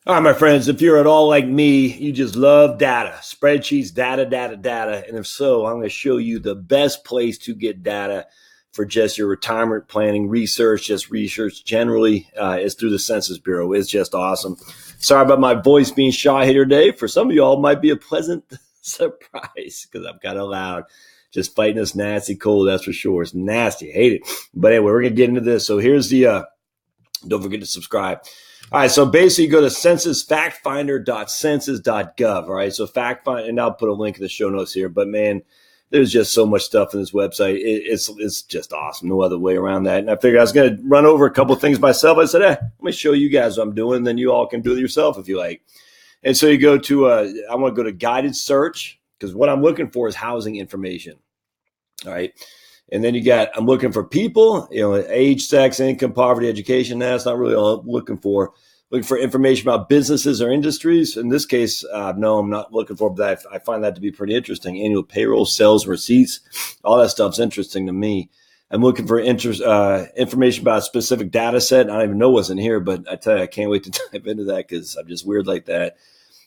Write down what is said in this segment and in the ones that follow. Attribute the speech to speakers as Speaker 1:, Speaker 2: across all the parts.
Speaker 1: All right, my friends, if you're at all like me, you just love data, spreadsheets, data. And if so, I'm going to show you the best place to get data for just your retirement planning, research, just research generally is through the Census Bureau. It's just awesome. Sorry about my voice being shy here today. For some of y'all, it might be a pleasant surprise because I'm kind of loud. Just fighting this nasty cold, that's for sure. It's nasty. I hate it. But anyway, we're going to get into this. So here's the, don't forget to subscribe. All right, so basically you go to censusfactfinder.census.gov. All right, so fact find, and I'll put a link in the show notes here. But man, there's just so much stuff in this website. It's just awesome. No other way around that. And I figured I was going to run over a couple of things myself. I said, let me show you guys what I'm doing. Then you all can do it yourself if you like. And so you go to, I want to go to guided search because what I'm looking for is housing information. All right. And then you got, I'm looking for people, age, sex, income, poverty, education. That's not really all I'm looking for. Looking for information about businesses or industries. In this case, no, I'm not looking for, but I find that to be pretty interesting. Annual payroll, sales, receipts, all that stuff's interesting to me. I'm looking for information about a specific data set. I don't even know what's in here, but I tell you, I can't wait to dive into that because I'm just weird like that.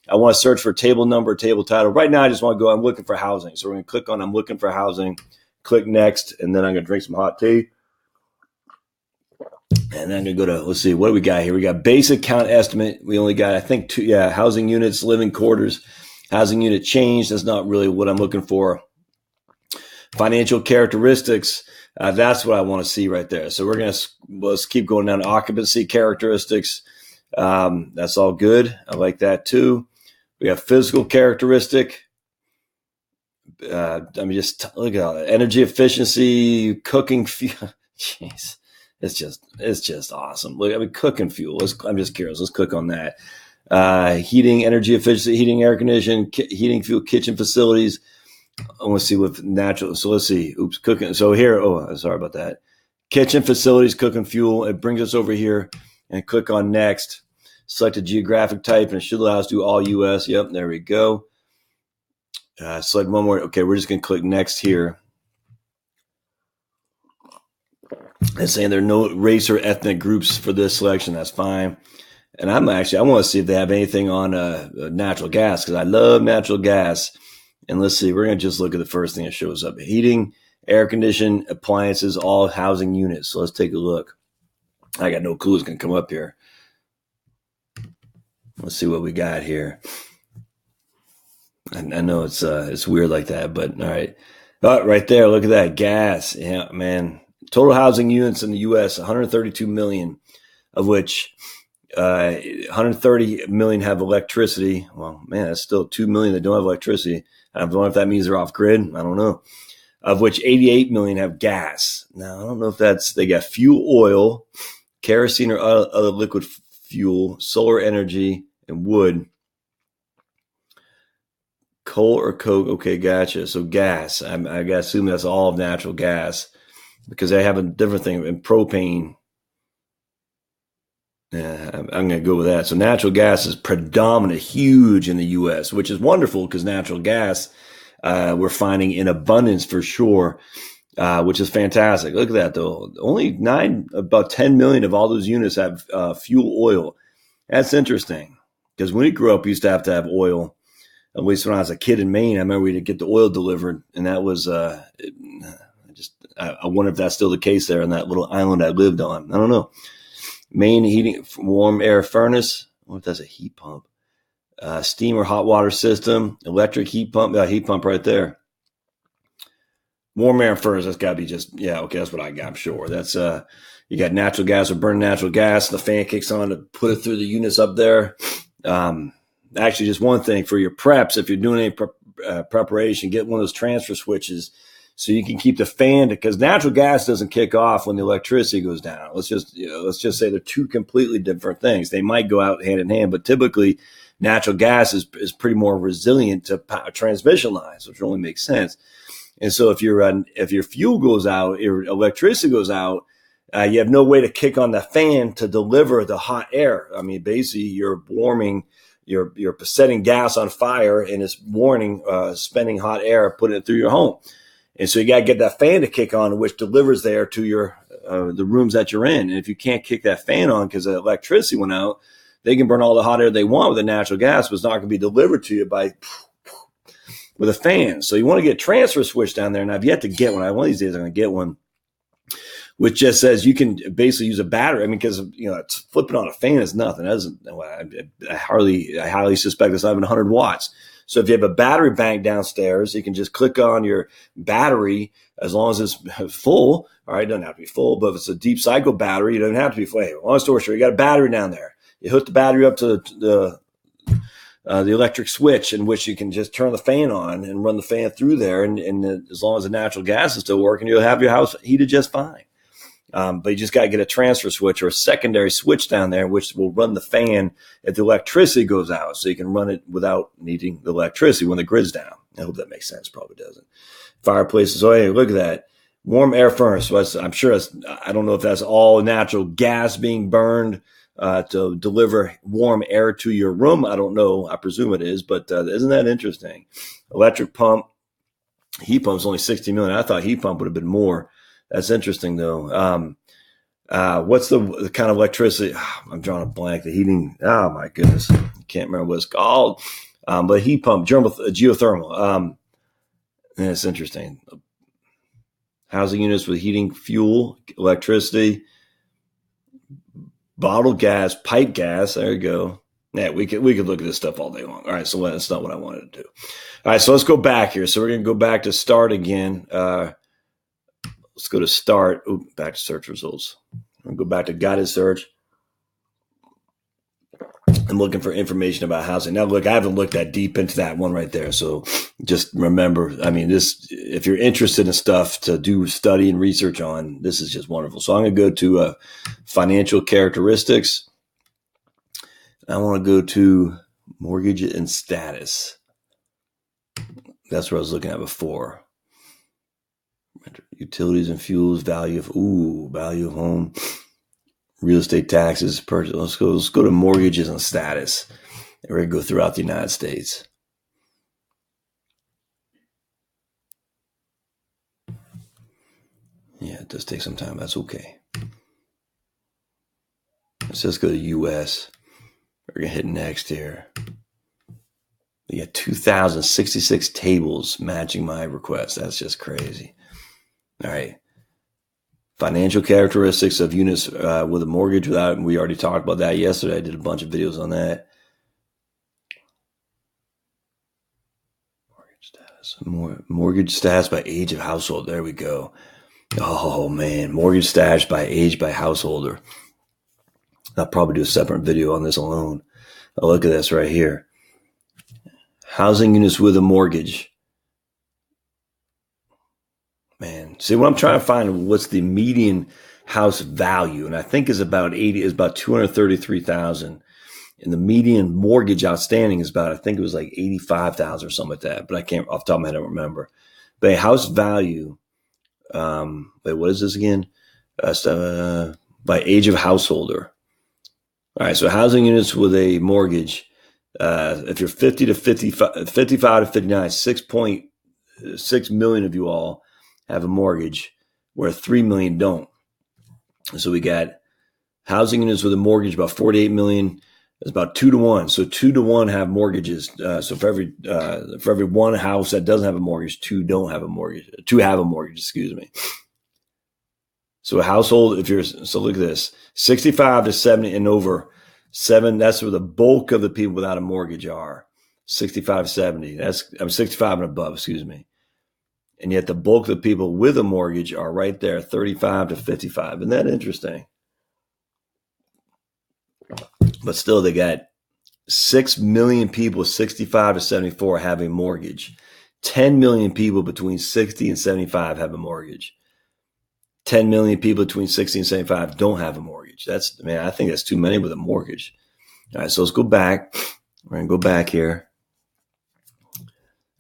Speaker 1: I want to search for table number, table title. Right now, I just want to go, I'm looking for housing. So we're going to click on, I'm looking for housing. Click next, and then I'm going to drink some hot tea. And then I'm going to go to, let's see, what do we got here? We got basic count estimate. We only got, I think, two, housing units, living quarters, housing unit change. That's not really what I'm looking for. Financial characteristics. That's what I want to see right there. So let's keep going down to occupancy characteristics. That's all good. I like that too. We got physical characteristic. Just look at all that. Energy efficiency, cooking fuel. Jeez, it's just awesome. Look, cooking fuel. I'm just curious. Let's click on that. Heating, energy efficiency, heating, air conditioning, heating, fuel, kitchen facilities. I want to see what natural. So let's see. Oops, cooking. So here. Oh, sorry about that. Kitchen facilities, cooking fuel. It brings us over here and click on next. Select a geographic type and it should allow us to do all U.S. Yep, there we go. Select one more. Okay, we're just going to click next here. It's saying there are no race or ethnic groups for this selection. That's fine. And I want to see if they have anything on natural gas because I love natural gas. And let's see, we're going to just look at the first thing that shows up. Heating, air conditioning, appliances, all housing units. So let's take a look. I got no clue what's going to come up here. Let's see what we got here. I know it's weird like that, but all right. Oh, right there, look at that gas. Yeah, man. Total housing units in the U.S., 132 million, of which 130 million have electricity. Well, man, that's still 2 million that don't have electricity. I don't know if that means they're off grid. I don't know. Of which 88 million have gas. Now, I don't know if they got fuel oil, kerosene or other liquid fuel, solar energy, and wood. Coal or coke? Okay, gotcha. So gas. I got to assume that's all of natural gas because they have a different thing in propane. Yeah, I'm going to go with that. So natural gas is predominant, huge in the U.S., which is wonderful because natural gas we're finding in abundance for sure, which is fantastic. Look at that, though. Only about 10 million of all those units have fuel oil. That's interesting because when we grew up, we used to have oil. At least when I was a kid in Maine, I remember we'd get the oil delivered, and that was I wonder if that's still the case there on that little island I lived on. I don't know. Main heating, warm air furnace. I wonder if that's a heat pump. Steam or hot water system, electric heat pump. Heat pump right there. Warm air furnace. That's got to be okay. That's what I got. I'm sure that's you got natural gas or burn natural gas. The fan kicks on to put it through the units up there. Actually, just one thing for your preps, if you're doing any preparation, get one of those transfer switches so you can keep the fan because natural gas doesn't kick off when the electricity goes down. Let's just say they're two completely different things. They might go out hand in hand, but typically natural gas is pretty more resilient to transmission lines, which only makes sense. And so if your fuel goes out, your electricity goes out, you have no way to kick on the fan to deliver the hot air. I mean, basically, you're warming. You're setting gas on fire and it's spending hot air, putting it through your home. And so you got to get that fan to kick on, which delivers the air to the rooms that you're in. And if you can't kick that fan on because the electricity went out, they can burn all the hot air they want with the natural gas, but it's not going to be delivered to you with a fan. So you want to get a transfer switch down there. And I've yet to get one. One of these days I'm going to get one, which just says you can basically use a battery. I mean, because it's flipping on a fan is nothing. I highly suspect it's not even 100 watts. So if you have a battery bank downstairs, you can just click on your battery as long as it's full. All right, it doesn't have to be full, but if it's a deep cycle battery, it doesn't have to be full. Hey, long story short, you got a battery down there. You hook the battery up to the electric switch, in which you can just turn the fan on and run the fan through there. And as long as the natural gas is still working, you'll have your house heated just fine. But you just got to get a transfer switch or a secondary switch down there, which will run the fan if the electricity goes out. So you can run it without needing the electricity when the grid's down. I hope that makes sense. Probably doesn't. Fireplaces. Oh, hey, look at that. Warm air furnace. So I'm sure I don't know if that's all natural gas being burned to deliver warm air to your room. I don't know. I presume it is, but isn't that interesting? Electric pump. Heat pump's only 60 million. I thought heat pump would have been more. That's interesting, though. What's the kind of electricity? I'm drawing a blank. The heating. Oh, my goodness. I can't remember what it's called. But heat pump, geothermal. And it's interesting. Housing units with heating, fuel, electricity, bottled gas, pipe gas. There you go. Yeah, we could look at this stuff all day long. All right, so that's not what I wanted to do. All right, so let's go back here. So we're going to go back to start again. Let's go to start. Ooh, back to search results. I'm going to go back to guided search. I'm looking for information about housing. Now, look, I haven't looked that deep into that one right there. So just remember, I mean, if you're interested in stuff to do study and research on, this is just wonderful. So I'm going to go to financial characteristics. I want to go to mortgage and status. That's what I was looking at before. Utilities and fuels, value of home, real estate taxes, purchase. Let's go to mortgages and status. And we're going to go throughout the United States. Yeah, it does take some time. That's okay. Let's just go to U.S. We're going to hit next here. We got 2,066 tables matching my request. That's just crazy. All right. Financial characteristics of units with a mortgage without, we already talked about that yesterday. I did a bunch of videos on that. Mortgage status by age of household. There we go. Oh, man. Mortgage status by age by householder. I'll probably do a separate video on this alone. Oh, look at this right here. Housing units with a mortgage. Man, see what I'm trying to find, what's the median house value, and I think is about 233,000, and the median mortgage outstanding is about, I think it was like 85,000 or something like that, but I can't off the top of my head, I don't remember. But a house value, what is this again? By age of householder. All right, so housing units with a mortgage, if you're 50 to 55 to 59, 6.6 million of you all have a mortgage, where 3 million don't. So we got housing units with a mortgage, about 48 million. It's about 2 to 1. So 2 to 1 have mortgages. So for every one house that doesn't have a mortgage, 2 don't have a mortgage. 2 have a mortgage, excuse me. So a household, so look at this, 65 to 70 and over, 7, that's where the bulk of the people without a mortgage are. 65 to 70. I'm 65 and above, excuse me. And yet the bulk of the people with a mortgage are right there, 35 to 55. Isn't that interesting? But still, they got 6 million people, 65 to 74, have a mortgage. 10 million people between 60 and 75 have a mortgage. 10 million people between 60 and 75 don't have a mortgage. I think that's too many with a mortgage. All right, so let's go back. We're going to go back here.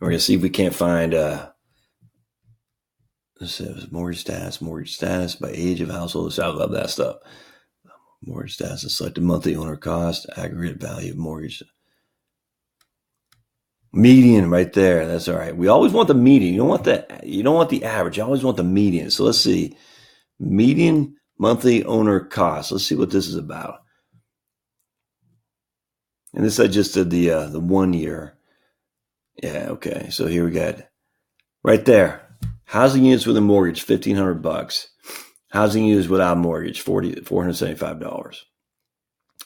Speaker 1: We're going to see if we can't find let's see, it was mortgage status by age of household. So I love that stuff. Mortgage status, selected monthly owner cost, aggregate value of mortgage. Median right there. That's all right. We always want the median. You don't want the average. You always want the median. So let's see. Median monthly owner cost. Let's see what this is about. And this I just did the 1 year. Yeah, okay. So here we got right there. Housing units with a mortgage, $1,500. Housing units without mortgage, $475.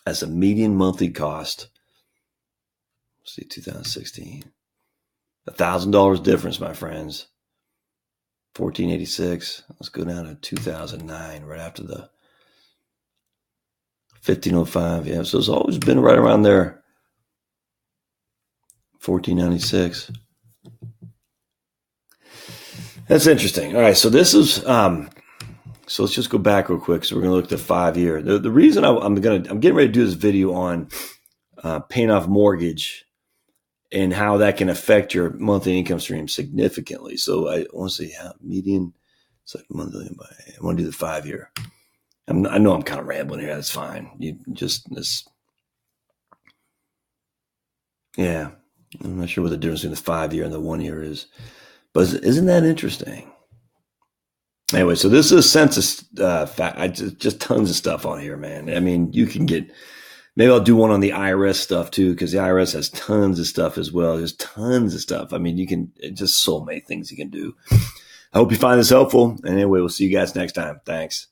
Speaker 1: That's a median monthly cost. Let's see, 2016. $1,000 difference, my friends. 1486. Let's go down to 2009, right after the 1505. Yeah, so it's always been right around there. 1496. That's interesting. All right, so this is so let's just go back real quick. So we're gonna look at the 5 year. The reason I'm getting ready to do this video on paying off mortgage and how that can affect your monthly income stream significantly. So I want to see how median. It's like monthly. I want to do the 5 year. I know I'm kind of rambling here. That's fine. You just this. Yeah, I'm not sure what the difference between the 5 year and the 1 year is, but isn't that interesting? Anyway, so this is Census fact. Just tons of stuff on here, man. I mean, you can get. Maybe I'll do one on the IRS stuff too, because the IRS has tons of stuff as well. There's tons of stuff. I mean, you can just so many things you can do. I hope you find this helpful. And anyway, we'll see you guys next time. Thanks.